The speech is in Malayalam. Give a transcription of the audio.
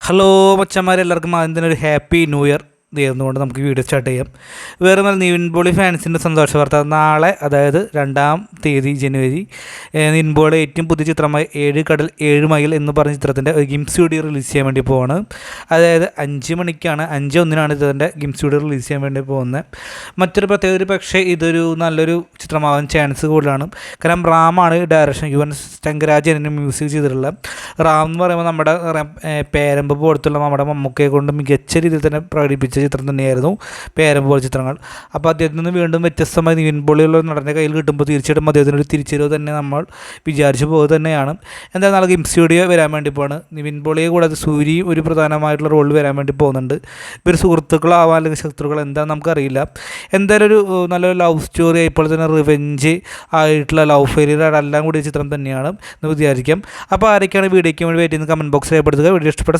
ഹലോ മച്ചന്മാരെ, എല്ലാവർക്കും ആദ്യം തന്നെ ഒരു ഹാപ്പി ന്യൂ ഇയർ നേർന്നുകൊണ്ട് നമുക്ക് വീഡിയോ സ്റ്റാർട്ട് ചെയ്യാം. വേറെ നല്ല നിവിൻ പോളി ഫാൻസിൻ്റെ സന്തോഷ വാർത്ത. നാളെ, അതായത് 2-ാം തീയതി ജനുവരി, നിവിൻ പോളി ഏറ്റവും പുതിയ ചിത്രമായ 7 കടൽ 7 മൈൽ എന്ന് പറഞ്ഞ ചിത്രത്തിൻ്റെ ഒരു ഗിംസ് വീഡിയോ റിലീസ് ചെയ്യാൻ വേണ്ടി പോവാണ്. അതായത് 5 മണിക്കാണ്, 5:01 ഇതിൻ്റെ ഗിംസ് വീഡിയോ റിലീസ് ചെയ്യാൻ വേണ്ടി പോകുന്നത്. മറ്റൊരു പ്രത്യേകത, പക്ഷേ ഇതൊരു നല്ലൊരു ചിത്രമാവാൻ ചാൻസ് കൂടുതലാണ്. കാരണം റാമാണ് ഡയറക്ഷൻ, യുവൻ ശങ്കരാചാര്യന് മ്യൂസിക് ചെയ്തിട്ടുള്ള. റാം എന്ന് പറയുമ്പോൾ നമ്മുടെ പേരമ്പ് പോലത്തുള്ള നമ്മുടെ മമ്മൂക്കയെ കൊണ്ട് മികച്ച രീതിയിൽ തന്നെ പ്രകടിപ്പിച്ച ചിത്രം തന്നെയായിരുന്നു പേരമ്പ് പോലെ ചിത്രങ്ങൾ. അപ്പോൾ അദ്ദേഹത്തിൽ നിന്ന് വീണ്ടും വ്യത്യസ്തമായി നിവിൻ പോളിയുള്ള നടൻ്റെ കയ്യിൽ കിട്ടുമ്പോൾ തീർച്ചയായിട്ടും അദ്ദേഹത്തിനൊരു തിരിച്ചറിവ് തന്നെ നമ്മൾ വിചാരിച്ചു പോകുക തന്നെയാണ്. എന്തായാലും നാളെ ഗിംസ് വീഡിയോ വരാൻ വേണ്ടി പോവാണ്. നിവിൻ പോളിയെ കൂടാതെ സൂരി ഒരു പ്രധാനമായിട്ടുള്ള റോളിൽ വരാൻ വേണ്ടി പോകുന്നുണ്ട്. ഇവർ സുഹൃത്തുക്കളാവാൻ അല്ലെങ്കിൽ ശത്രുക്കൾ എന്താണെന്ന് നമുക്കറിയില്ല. എന്തായാലും ഒരു നല്ലൊരു ലവ് സ്റ്റോറി, ഇപ്പോൾ തന്നെ റിവെഞ്ച് ആയിട്ടുള്ള ലവ് ഫെയിലിയർ എല്ലാം കൂടിയ ചിത്രം തന്നെയാണ് എന്ന് വിചാരിക്കാം. അപ്പോൾ ആരൊക്കെയാണ് വീഡിയോയ്ക്ക് വേണ്ടി വെയിറ്റ് ചെയ്യുന്നത് കമൻറ്റ് ബോക്സിൽ രേഖപ്പെടുത്തുക. വീഡിയോ ഇഷ്ടപ്പെട്ട